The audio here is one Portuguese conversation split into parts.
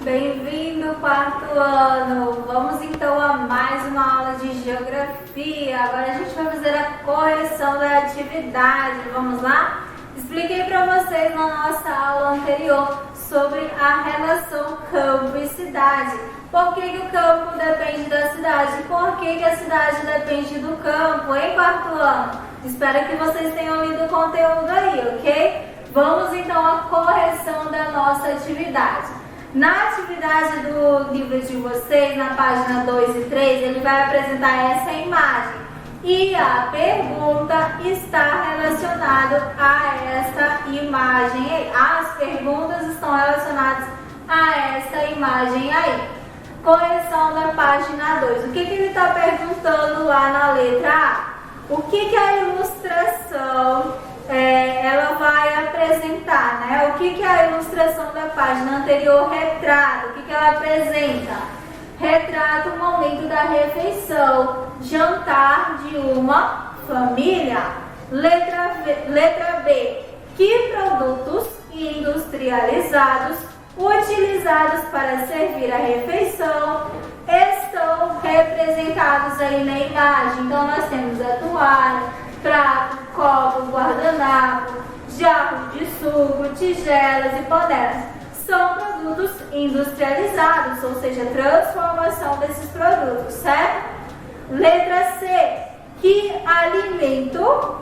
Bem-vindo, quarto ano! Vamos então a mais uma aula de geografia. Agora a gente vai fazer a correção da atividade. Vamos lá? Expliquei para vocês na nossa aula anterior sobre a relação campo e cidade. Por que o campo depende da cidade? Por que a cidade depende do campo, hein, quarto ano? Espero que vocês tenham lido o conteúdo aí, ok? Vamos então à correção da nossa atividade. Na atividade do livro de vocês, na página 2 e 3, ele vai apresentar essa imagem. E a pergunta está relacionada a essa imagem. As perguntas estão relacionadas a essa imagem aí. Correção da página 2. O que ele está perguntando lá na letra A? O que a ilustração ela vai apresentar, né? O que a ilustração da página anterior retrata? O que ela apresenta? Retrata o momento da refeição, jantar de uma família. Letra B. Que produtos industrializados utilizados para servir a refeição estão representados aí na imagem? Então nós temos a toalha, prato, copo, guardanapo, jarro de suco, tigelas e panelas. São produtos industrializados, ou seja, transformação desses produtos, certo? Letra C. Que alimento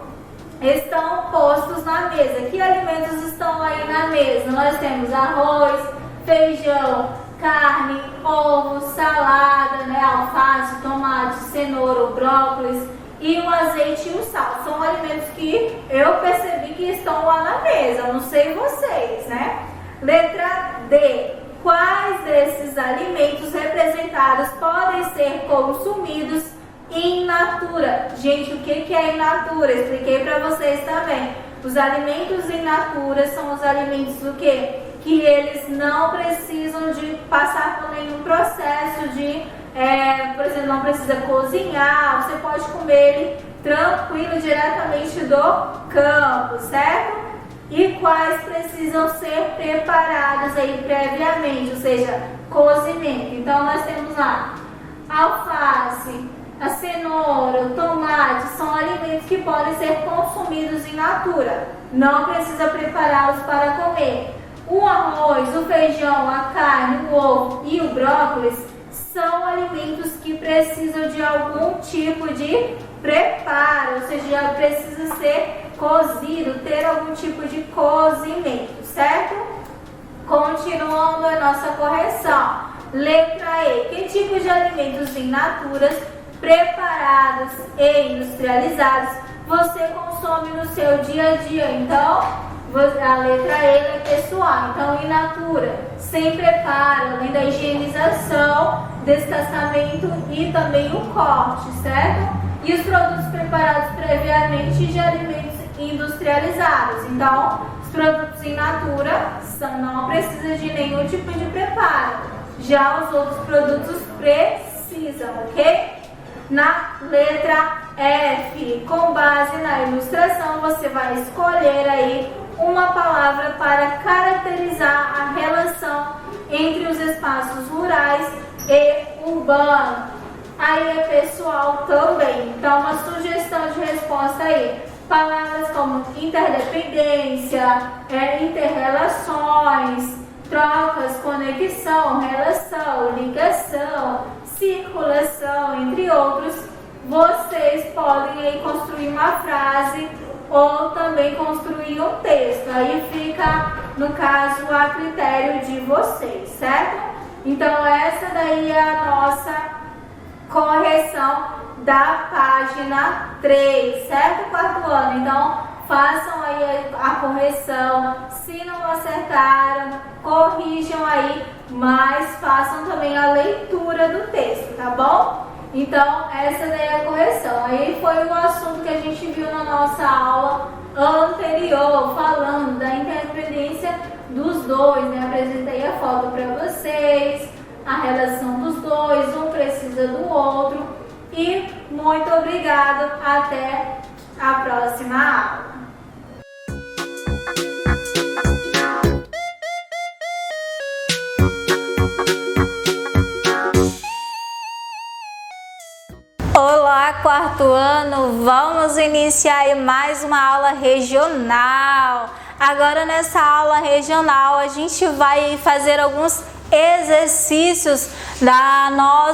estão postos na mesa? Que alimentos estão aí na mesa? Nós temos arroz, feijão, carne, ovo, salada, né? Alface, tomate, cenoura, brócolis e um azeite e um sal. São alimentos que eu percebi que estão lá na mesa, não sei vocês, né? Letra D. Quais desses alimentos representados podem ser consumidos in natura? Gente, o que é in natura? Expliquei para vocês também. Os alimentos in natura são os alimentos do quê? Que eles não precisam de passar por nenhum processo de, por exemplo, não precisa cozinhar, você pode comer ele tranquilo, diretamente do campo, certo? E quais precisam ser preparados aí previamente, ou seja, cozimento. Então nós temos lá alface, a cenoura, o tomate, são alimentos que podem ser consumidos in natura, não precisa prepará-los para comer. O arroz, o feijão, a carne, o ovo e o brócolis são alimentos que precisam de algum tipo de preparo, ou seja, precisa ser cozido, ter algum tipo de cozimento, certo? Continuando a nossa correção. Letra E. Que tipo de alimentos in natura, preparados e industrializados você consome no seu dia a dia? Então, a letra E é pessoal. Então, in natura, sem preparo, além da higienização, descascamento e também o corte, certo? E os produtos preparados previamente de alimentos industrializados. Então, os produtos in natura não precisam de nenhum tipo de preparo. Já os outros produtos precisam, ok? Na letra F, com base na ilustração, você vai escolher aí uma palavra para caracterizar a relação entre os espaços rurais e urbanos. Aí é pessoal também. Então, uma sugestão de resposta aí. Palavras como interdependência, interrelações, trocas, conexão, relação, ligação, circulação, entre outros. Vocês podem aí construir uma frase ou também construir um texto. Aí fica, no caso, a critério de vocês, certo? Então, essa daí é a nossa correção da página 3, certo, quarto ano? Então, façam aí a correção. Se não acertaram, corrijam aí, mas façam também a leitura do texto, tá bom? Então, essa daí é a correção. Aí foi o assunto que a gente viu na nossa aula anterior, falando da internet a relação dos dois, um precisa do outro. E muito obrigado, até a próxima aula. Olá, quarto ano! Vamos iniciar mais uma aula regional. Agora nessa aula regional a gente vai fazer alguns exercícios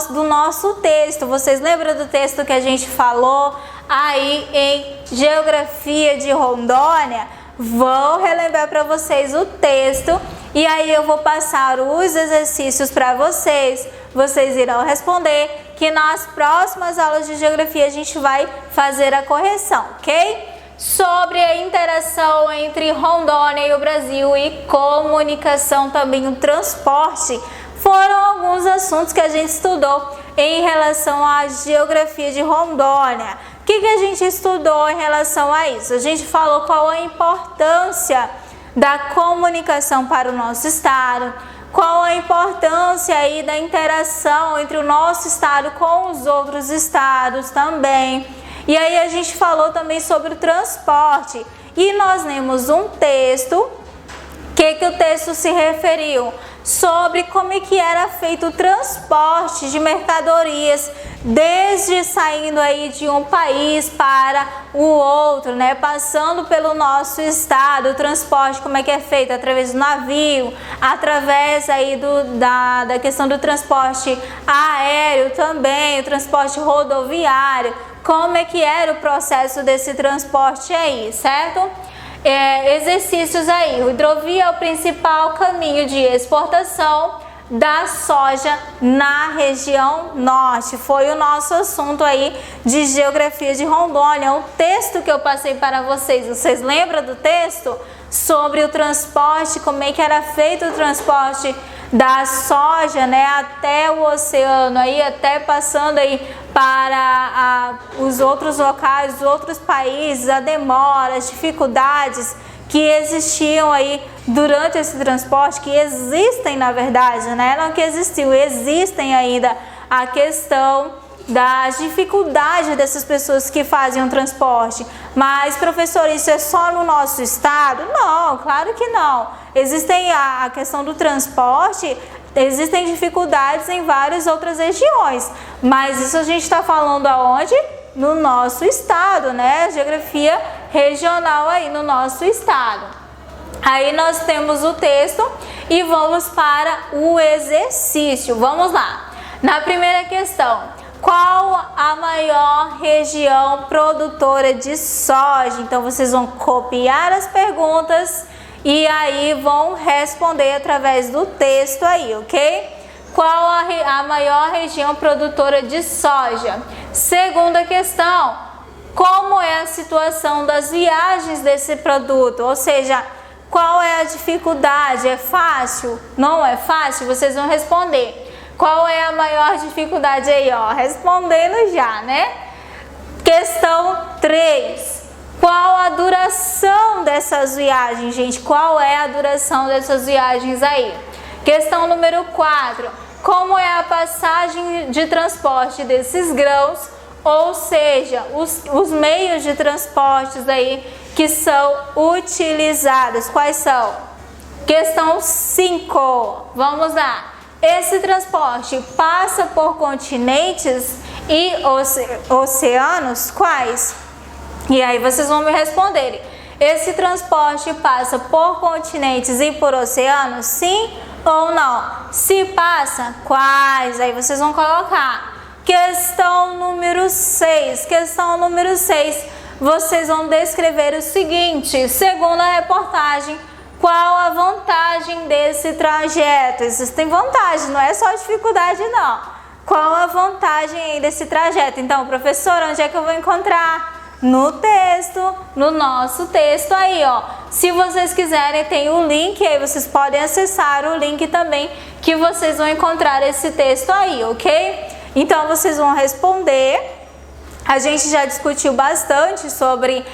do nosso texto. Vocês lembram do texto que a gente falou aí em Geografia de Rondônia? Vou relembrar para vocês o texto e aí eu vou passar os exercícios para vocês. Vocês irão responder, que nas próximas aulas de geografia a gente vai fazer a correção, ok? Sobre a interação entre Rondônia e o Brasil e comunicação, também o transporte, foram alguns assuntos que a gente estudou em relação à geografia de Rondônia. O que a gente estudou em relação a isso? A gente falou qual a importância da comunicação para o nosso estado, qual a importância aí da interação entre o nosso estado com os outros estados também. E aí a gente falou também sobre o transporte e nós lemos um texto, que o texto se referiu sobre como é que era feito o transporte de mercadorias, desde saindo aí de um país para o outro, né? Passando pelo nosso estado, o transporte como é que é feito? Através do navio, através aí da questão do transporte aéreo também, o transporte rodoviário, como é que era o processo desse transporte aí, certo? Exercícios aí, o hidrovia é o principal caminho de exportação da soja na região norte. Foi o nosso assunto aí de geografia de Rondônia, um texto que eu passei para vocês. Vocês lembram do texto? Sobre o transporte, como é que era feito o transporte da soja, né, até o oceano, aí até passando aí para os outros locais, os outros países, a demora, as dificuldades que existiam aí durante esse transporte, que existem na verdade, né, não que existiam, existem ainda a questão das dificuldades dessas pessoas que fazem o transporte. Mas, professor, isso é só no nosso estado? Não, claro que não. Existem a questão do transporte, existem dificuldades em várias outras regiões, mas isso a gente está falando aonde? No nosso estado, né? Geografia regional aí no nosso estado. Aí nós temos o texto e vamos para o exercício. Vamos lá. Na primeira questão, qual a maior região produtora de soja? Então vocês vão copiar as perguntas e aí vão responder através do texto aí, ok? Qual a maior região produtora de soja? Segunda questão, como é a situação das viagens desse produto? Ou seja, qual é a dificuldade? É fácil? Não é fácil? Vocês vão responder. Qual é a maior dificuldade aí, ó? Respondendo já, né? Questão 3. Qual a duração dessas viagens, gente? Qual é a duração dessas viagens aí? Questão número 4. Como é a passagem de transporte desses grãos? Ou seja, os meios de transportes aí que são utilizados. Quais são? Questão 5. Vamos lá. Esse transporte passa por continentes e oceanos? Quais? E aí vocês vão me responder. Esse transporte passa por continentes e por oceanos? Sim ou não? Se passa, quais? Aí vocês vão colocar. Questão número 6. Questão número 6. Vocês vão descrever o seguinte. Segundo a reportagem, qual a vantagem desse trajeto? Existem vantagens, não é só dificuldade não. Qual a vantagem aí desse trajeto? Então, professor, onde é que eu vou encontrar? No texto, no nosso texto aí, ó. Se vocês quiserem, tem o link aí, vocês podem acessar o link também, que vocês vão encontrar esse texto aí, ok? Então, vocês vão responder A gente já discutiu bastante sobre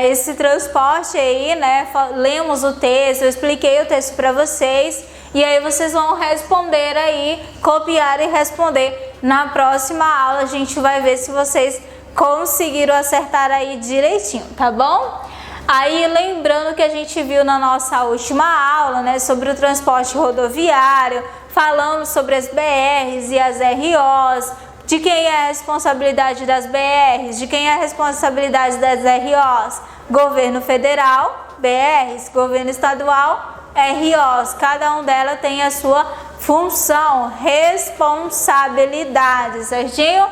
esse transporte aí, né? Lemos o texto, eu expliquei o texto para vocês e aí vocês vão responder aí, copiar e responder. Na próxima aula a gente vai ver se vocês conseguiram acertar aí direitinho, tá bom? Aí lembrando que a gente viu na nossa última aula, né, sobre o transporte rodoviário, falamos sobre as BRs e as ROs, de quem é a responsabilidade das BRs, de quem é a responsabilidade das ROs, governo federal, BRs, governo estadual, ROs, cada um delas tem a sua função, responsabilidade, certinho?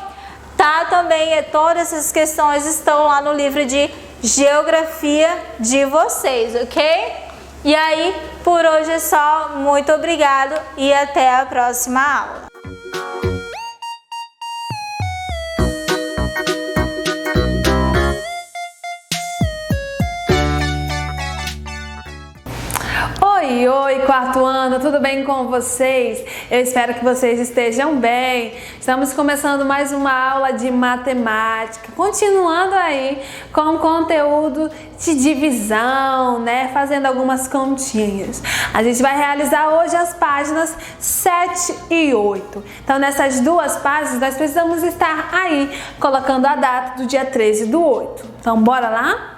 Tá, também todas essas questões estão lá no livro de geografia de vocês, ok? E aí, por hoje é só, muito obrigado e até a próxima aula. Oi, oi, quarto ano, tudo bem com vocês? Eu espero que vocês estejam bem. Estamos começando mais uma aula de matemática, continuando aí com o conteúdo de divisão, né? Fazendo algumas continhas. A gente vai realizar hoje as páginas 7 e 8. Então, nessas duas páginas, nós precisamos estar aí colocando a data do dia 13/8. Então, bora lá?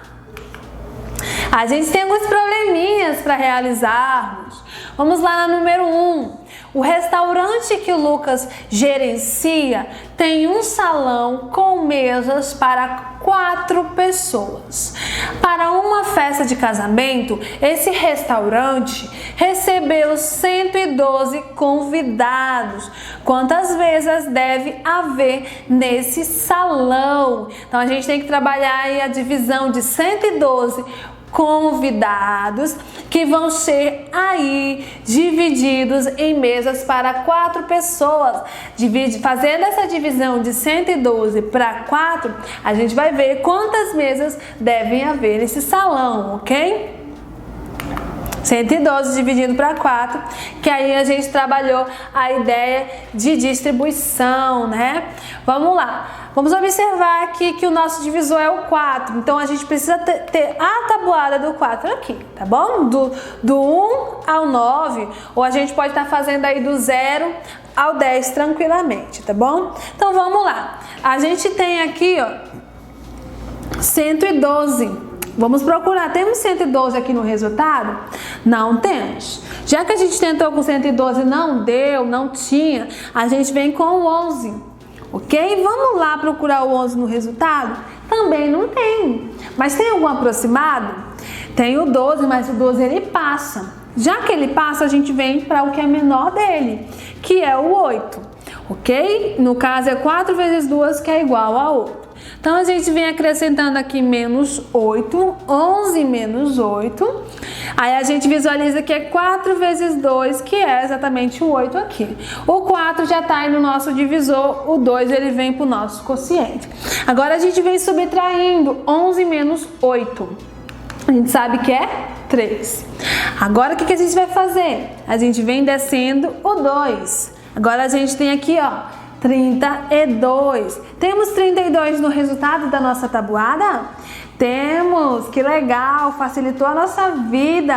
A gente tem alguns probleminhas para realizarmos. Vamos lá na número 1. O restaurante que o Lucas gerencia tem um salão com mesas para 4 pessoas. Para uma festa de casamento, esse restaurante recebeu 112 convidados. Quantas mesas deve haver nesse salão? Então a gente tem que trabalhar aí a divisão de 112 convidados que vão ser aí divididos em mesas para 4 pessoas. Fazendo essa divisão de 112 para 4, a gente vai ver quantas mesas devem haver nesse salão, ok? 112 dividido para 4, que aí a gente trabalhou a ideia de distribuição, né? Vamos lá. Vamos observar aqui que o nosso divisor é o 4, então a gente precisa ter a tabuada do 4 aqui, tá bom? Do 1 ao 9, ou a gente pode estar fazendo aí do 0 ao 10 tranquilamente, tá bom? Então vamos lá. A gente tem aqui, ó, 112. Vamos procurar, temos 112 aqui no resultado? Não temos. Já que a gente tentou com 112 e não deu, não tinha, a gente vem com o 11, ok? Vamos lá procurar o 11 no resultado? Também não tem. Mas tem algum aproximado? Tem o 12, mas o 12 ele passa. Já que ele passa, a gente vem para o que é menor dele, que é o 8, ok? No caso é 4 vezes 2, que é igual a 8. Então, a gente vem acrescentando aqui menos 8, 11 menos 8. Aí, a gente visualiza que é 4 vezes 2, que é exatamente o 8 aqui. O 4 já está aí no nosso divisor, o 2 ele vem para o nosso quociente. Agora, a gente vem subtraindo 11 menos 8. A gente sabe que é 3. Agora, o que a gente vai fazer? A gente vem descendo o 2. Agora, a gente tem aqui, ó, 32. Temos 32 no resultado da nossa tabuada? Temos, que legal, facilitou a nossa vida.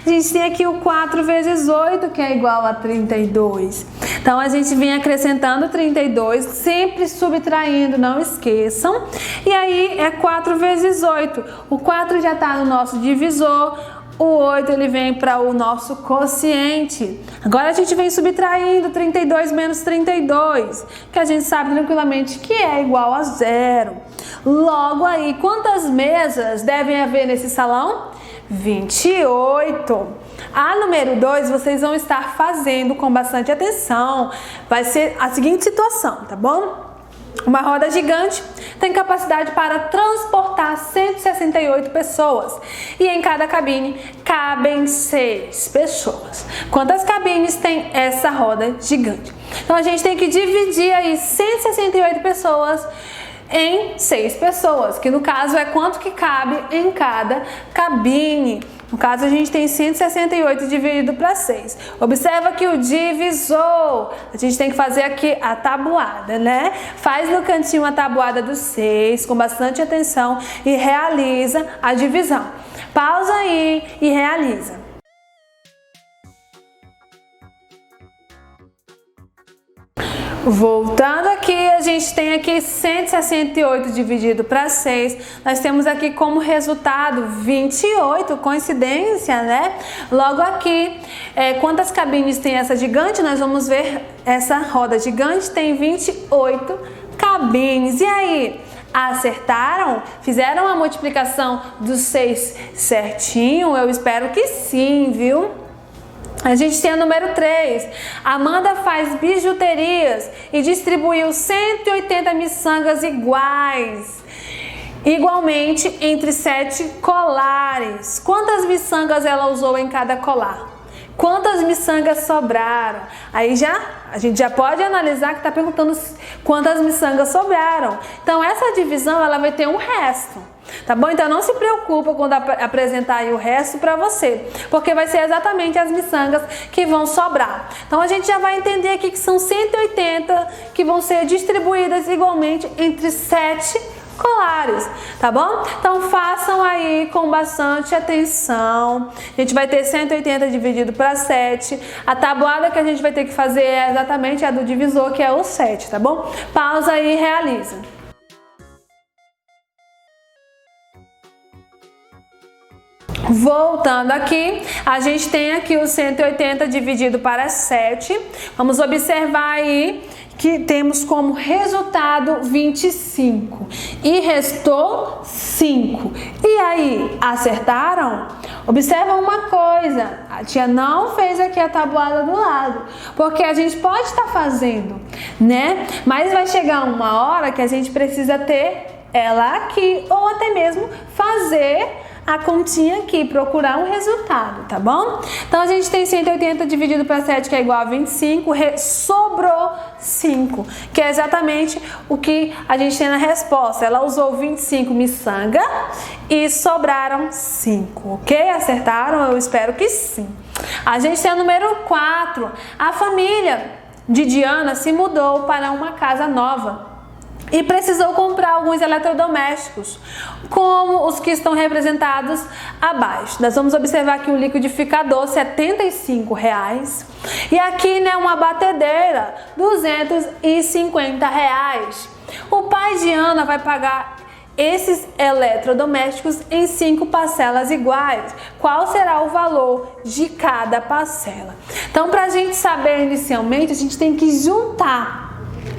A gente tem aqui o 4 vezes 8, que é igual a 32. Então, a gente vem acrescentando 32, sempre subtraindo, não esqueçam. E aí, é 4 vezes 8. O 4 já está no nosso divisor. O 8 ele vem para o nosso quociente. Agora a gente vem subtraindo 32 menos 32, que a gente sabe tranquilamente que é igual a 0. Logo aí, quantas mesas devem haver nesse salão? 28. A número 2 vocês vão estar fazendo com bastante atenção. Vai ser a seguinte situação, tá bom? Uma roda gigante tem capacidade para transportar 168 pessoas e em cada cabine cabem 6 pessoas. Quantas cabines tem essa roda gigante? Então a gente tem que dividir aí 168 pessoas em 6 pessoas, que no caso é quanto que cabe em cada cabine. No caso, a gente tem 168 dividido para 6. Observa que o divisor, a gente tem que fazer aqui a tabuada, né? Faz no cantinho a tabuada do 6, com bastante atenção, e realiza a divisão. Pausa aí e realiza. Voltando aqui, a gente tem aqui 168 dividido para 6. Nós temos aqui como resultado 28, coincidência, né? Logo aqui, quantas cabines tem essa gigante? Nós vamos ver essa roda gigante tem 28 cabines. E aí? Acertaram? Fizeram a multiplicação dos 6 certinho? Eu espero que sim, viu? A gente tem o número 3. Amanda faz bijuterias e distribuiu 180 miçangas igualmente entre 7 colares. Quantas miçangas ela usou em cada colar? Quantas miçangas sobraram? Aí a gente já pode analisar que está perguntando quantas miçangas sobraram. Então essa divisão ela vai ter um resto. Tá bom? Então não se preocupa quando apresentar aí o resto para você, porque vai ser exatamente as miçangas que vão sobrar. Então a gente já vai entender aqui que são 180 que vão ser distribuídas igualmente entre 7 colares, tá bom? Então façam aí com bastante atenção. A gente vai ter 180 dividido para 7. A tabuada que a gente vai ter que fazer é exatamente a do divisor, que é o 7, tá bom? Pausa aí e realiza. Voltando aqui, a gente tem aqui o 180 dividido para 7. Vamos observar aí que temos como resultado 25 e restou 5. E aí, acertaram? Observa uma coisa, a tia não fez aqui a tabuada do lado, porque a gente pode estar fazendo, né? Mas vai chegar uma hora que a gente precisa ter ela aqui, ou até mesmo fazer a continha aqui, procurar um resultado, tá bom? Então a gente tem 180 dividido para 7, que é igual a 25, sobrou 5, que é exatamente o que a gente tem na resposta. Ela usou 25 miçanga e sobraram 5, ok? Acertaram? Eu espero que sim. A gente tem o número 4. A família de Diana se mudou para uma casa nova e precisou comprar alguns eletrodomésticos, como os que estão representados abaixo. Nós vamos observar aqui um liquidificador, R$ 75. E aqui, né, uma batedeira, R$ 250. O pai de Ana vai pagar esses eletrodomésticos em 5 parcelas iguais. Qual será o valor de cada parcela? Então, para a gente saber inicialmente, a gente tem que juntar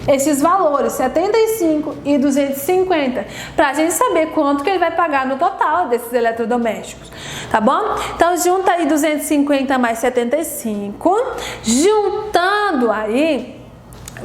esses valores, 75 e 250, para a gente saber quanto que ele vai pagar no total desses eletrodomésticos, tá bom? Então junta aí 250 mais 75, juntando aí,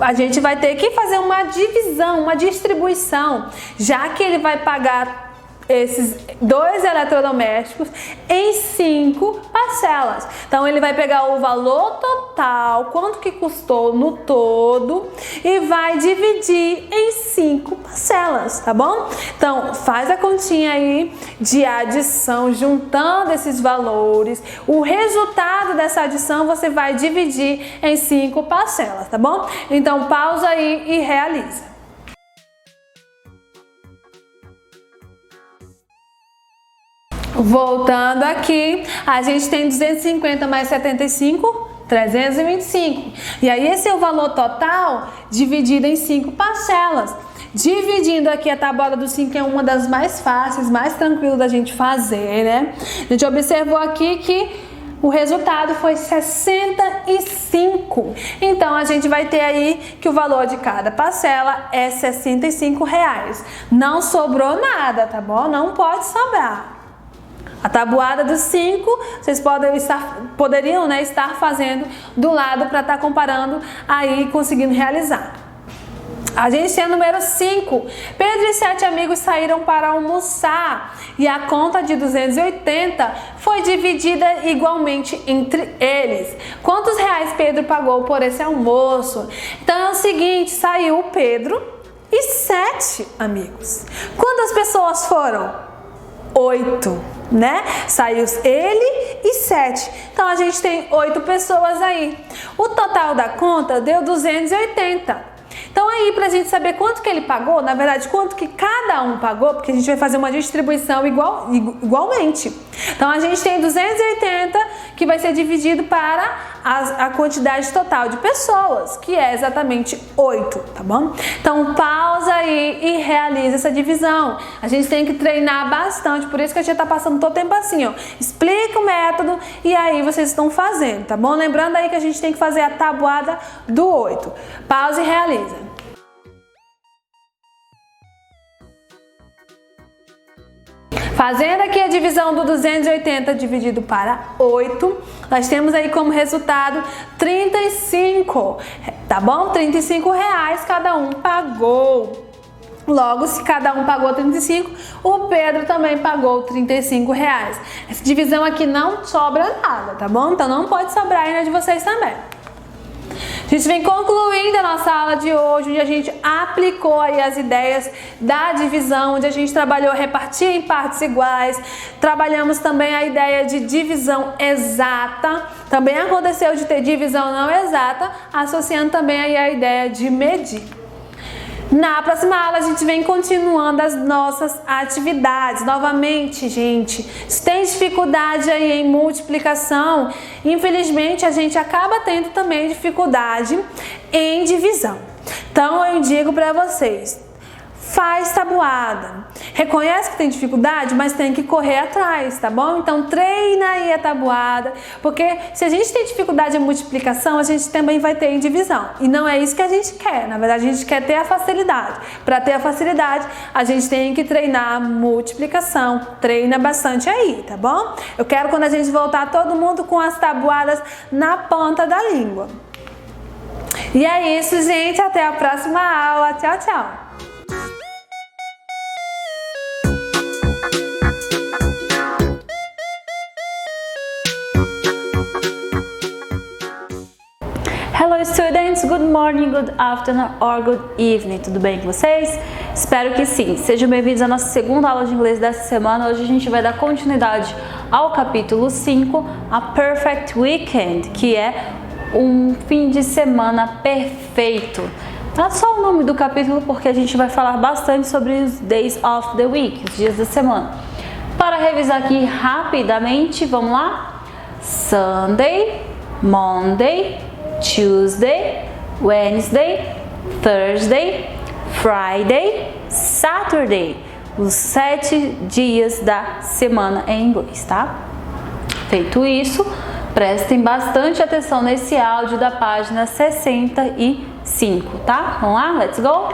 a gente vai ter que fazer uma divisão, uma distribuição, já que ele vai pagar esses 2 eletrodomésticos em 5 parcelas. Então ele vai pegar o valor total, quanto que custou no todo, e vai dividir em 5 parcelas, tá bom? Então faz a continha aí de adição, juntando esses valores. O resultado dessa adição você vai dividir em 5 parcelas, tá bom? Então pausa aí e realiza. Voltando aqui, a gente tem 250 mais 75, 325. E aí esse é o valor total dividido em 5 parcelas. Dividindo aqui a tabuada do 5 é uma das mais fáceis, mais tranquilo da gente fazer, né? A gente observou aqui que o resultado foi 65. Então a gente vai ter aí que o valor de cada parcela é R$ 65. Não sobrou nada, tá bom? Não pode sobrar. A tabuada dos 5, vocês poderiam estar fazendo do lado para estar comparando aí, conseguindo realizar. A gente tem o número 5. Pedro e 7 amigos saíram para almoçar e a conta de 280 foi dividida igualmente entre eles. Quantos reais Pedro pagou por esse almoço? Então é o seguinte, saiu o Pedro e 7 amigos. Quantas pessoas foram? 8, né? Saiu ele e 7. Então a gente tem 8 pessoas aí. O total da conta deu 280. Então aí, pra gente saber quanto que ele pagou, na verdade, quanto que cada um pagou, porque a gente vai fazer uma distribuição igualmente. Então a gente tem 280 que vai ser dividido para a quantidade total de pessoas, que é exatamente 8, tá bom? Então pausa aí e realiza essa divisão. A gente tem que treinar bastante, por isso que a gente tá passando todo o tempo assim, ó. Explica o método e aí vocês estão fazendo, tá bom? Lembrando aí que a gente tem que fazer a tabuada do 8. Pausa e realiza. Fazendo aqui a divisão do 280 dividido para 8, nós temos aí como resultado 35, tá bom? 35 reais cada um pagou. Logo, se cada um pagou 35, o Pedro também pagou 35 reais. Essa divisão aqui não sobra nada, tá bom? Então não pode sobrar ainda de vocês também. A gente vem concluindo a nossa aula de hoje, onde a gente aplicou aí as ideias da divisão, onde a gente trabalhou repartir em partes iguais, trabalhamos também a ideia de divisão exata, também aconteceu de ter divisão não exata, associando também aí a ideia de medir. Na próxima aula a gente vem continuando as nossas atividades. Novamente, gente, se tem dificuldade aí em multiplicação, infelizmente a gente acaba tendo também dificuldade em divisão. Então eu indico para vocês, faz tabuada. Reconhece que tem dificuldade, mas tem que correr atrás, tá bom? Então treina aí a tabuada, porque se a gente tem dificuldade em multiplicação, a gente também vai ter em divisão. E não é isso que a gente quer, na verdade a gente quer ter a facilidade. Para ter a facilidade, a gente tem que treinar a multiplicação. Treina bastante aí, tá bom? Eu quero quando a gente voltar todo mundo com as tabuadas na ponta da língua. E é isso, gente. Até a próxima aula. Tchau, tchau. Hello students, good morning, good afternoon or good evening, tudo bem com vocês? Espero que sim. Sejam bem-vindos à nossa segunda aula de inglês dessa semana. Hoje a gente vai dar continuidade ao capítulo 5, a Perfect Weekend, que é um fim de semana perfeito. Tá só o nome do capítulo porque a gente vai falar bastante sobre os Days of the Week, os dias da semana. Para revisar aqui rapidamente, vamos lá? Sunday, Monday, Tuesday, Wednesday, Thursday, Friday, Saturday. Os 7 dias da semana em inglês, tá? Feito isso, prestem bastante atenção nesse áudio da página 65, tá? Vamos lá? Let's go!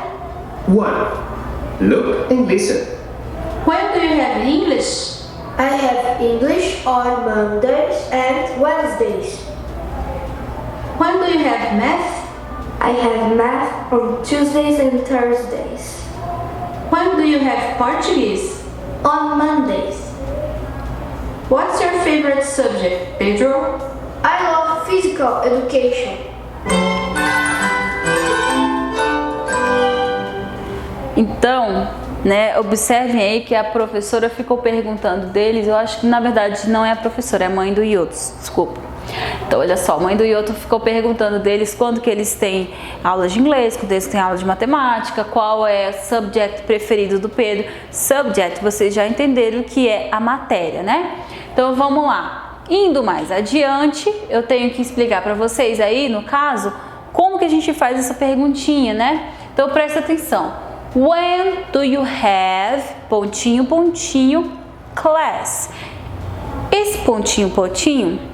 1. Look and listen. When do you have English? I have English on Mondays and Wednesdays. When do you have math? I have math on Tuesdays and Thursdays. When do you have Portuguese? On Mondays. What's your favorite subject, Pedro? I love physical education. Então, né, observem aí que a professora ficou perguntando deles. Eu acho que na verdade não é a professora, é a mãe do Yotos, desculpa. Então, olha só, a mãe do Yoto ficou perguntando deles quando que eles têm aulas de inglês, quando eles têm aula de matemática, qual é o subject preferido do Pedro. Subject, vocês já entenderam que é a matéria, né? Então, vamos lá. Indo mais adiante, eu tenho que explicar para vocês aí, no caso, como que a gente faz essa perguntinha, né? Então, presta atenção. When do you have, pontinho, pontinho, class? Esse pontinho, pontinho,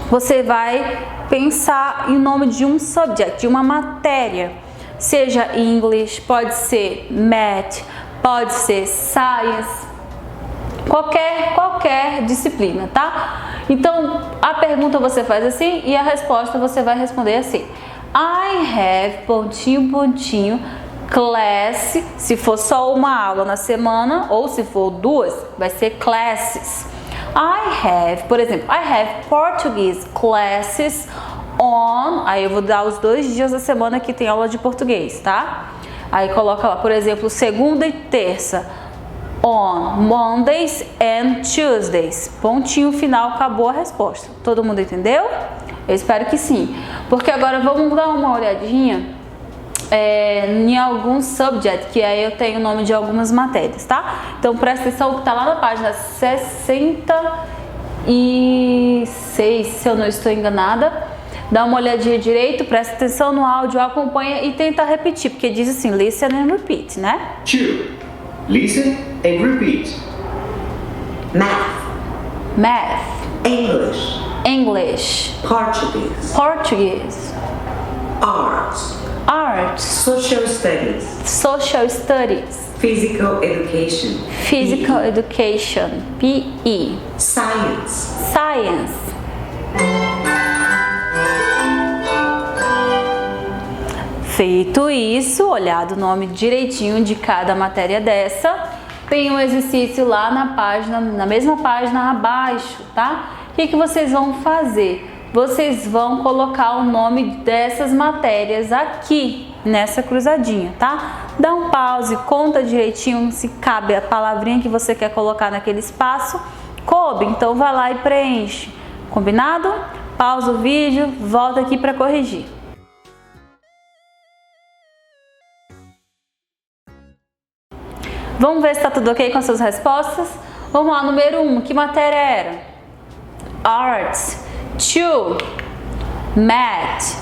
você vai pensar em nome de um subject, de uma matéria, seja English, pode ser Math, pode ser Science, qualquer disciplina, tá? Então, a pergunta você faz assim e a resposta você vai responder assim. I have, pontinho, pontinho, class, se for só uma aula na semana, ou se for duas, vai ser classes. I have, por exemplo, I have Portuguese classes on, aí eu vou dar os 2 dias da semana que tem aula de português, tá? Aí coloca lá, por exemplo, segunda e terça. on Mondays and Tuesdays. Pontinho final, acabou a resposta. Todo mundo entendeu? Eu espero que sim. Porque agora vamos dar uma olhadinha em alguns subject, que aí eu tenho o nome de algumas matérias, tá? Então presta atenção que tá lá na página 66, se eu não estou enganada. Dá uma olhadinha direito, presta atenção no áudio, acompanha e tenta repetir, porque diz assim, listen and repeat, né? 2. Listen and repeat. Math, Math, English, English, Portuguese, Portuguese, Arts, Arts, Social Studies, Social Studies, Physical Education, Physical Education, PE, Science, Science. Feito isso, olhado o nome direitinho de cada matéria dessa, tem um exercício lá na página, na mesma página abaixo, tá? O que vocês vão fazer? Vocês vão colocar o nome dessas matérias aqui, nessa cruzadinha, tá? Dá um pause, conta direitinho se cabe a palavrinha que você quer colocar naquele espaço. Coube, então vai lá e preenche. Combinado? Pausa o vídeo, volta aqui para corrigir. Vamos ver se está tudo ok com as suas respostas? Vamos lá, número 1, que matéria era? Arts. 2, Math.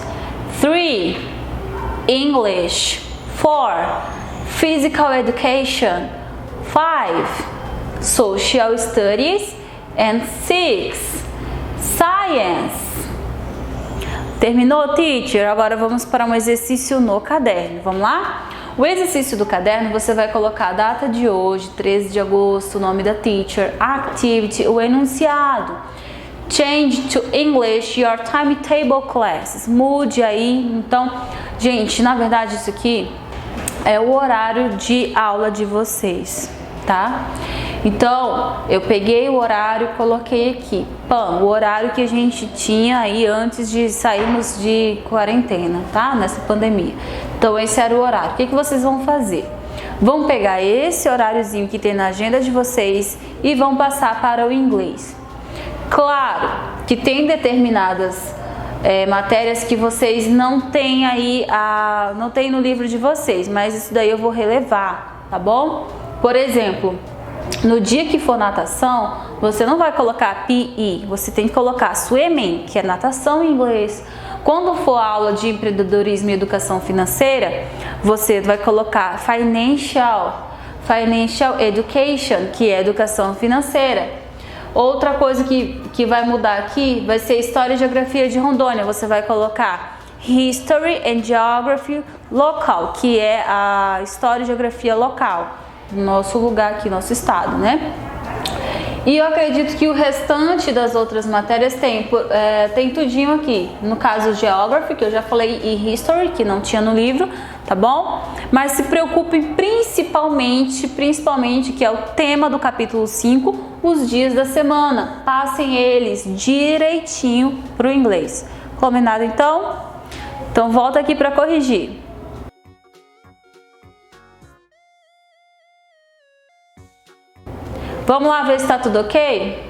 3, English. 4, Physical Education. 5, Social Studies. And 6, Science. Terminou, teacher? Agora vamos para um exercício no caderno. Vamos lá? O exercício do caderno, você vai colocar a data de hoje, 13 de agosto, o nome da teacher, activity, o enunciado. Change to English your timetable classes. Mude aí. Então, gente, na verdade isso aqui é o horário de aula de vocês, tá? Então, eu peguei o horário, coloquei aqui, o horário que a gente tinha aí antes de sairmos de quarentena, tá? Nessa pandemia. Então, esse era o horário. O que vocês vão fazer? Vão pegar esse horáriozinho que tem na agenda de vocês e vão passar para o inglês. Claro que tem determinadas matérias que vocês não têm aí, não tem no livro de vocês, mas isso daí eu vou relevar, tá bom? Por exemplo, no dia que for natação, você não vai colocar PE, você tem que colocar swimming, que é natação em inglês. Quando for aula de empreendedorismo e educação financeira, você vai colocar financial education, que é educação financeira. Outra coisa que vai mudar aqui vai ser História e Geografia de Rondônia. Você vai colocar History and Geography Local, que é a História e Geografia local, no nosso lugar aqui, nosso estado, né? E eu acredito que o restante das outras matérias tem tudinho aqui. No caso, Geography, que eu já falei, e History, que não tinha no livro, tá bom? Mas se preocupem principalmente, que é o tema do capítulo 5, os dias da semana. Passem eles direitinho pro inglês. Combinado então? Então volta aqui para corrigir. Vamos lá ver se está tudo ok?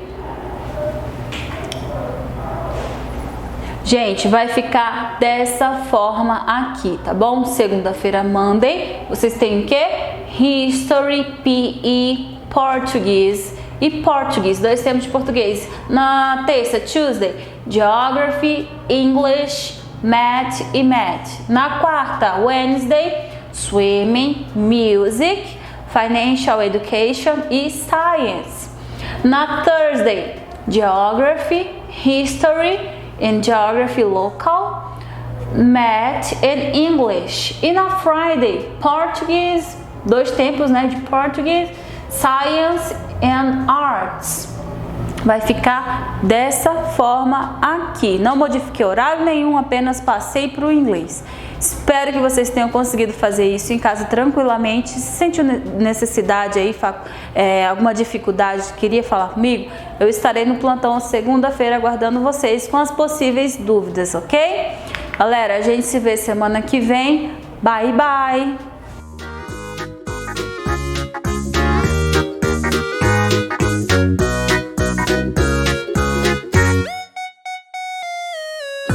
Gente, vai ficar dessa forma aqui, tá bom? Segunda-feira, Monday, vocês têm o quê? History, PE, Português e Português, 2 tempos de português. Na terça, Tuesday, Geography, English, Math e Math. Na quarta, Wednesday, Swimming, Music, Financial Education e Science. Na Thursday, Geography, History and Geography Local, Math and English. E na Friday, Português, 2 tempos, né, de português, Science and Arts. Vai ficar dessa forma aqui. Não modifiquei horário nenhum, apenas passei para o inglês. Espero que vocês tenham conseguido fazer isso em casa tranquilamente. Se sentiu necessidade aí, alguma dificuldade, queria falar comigo, eu estarei no plantão segunda-feira aguardando vocês com as possíveis dúvidas, ok? Galera, a gente se vê semana que vem. Bye, bye!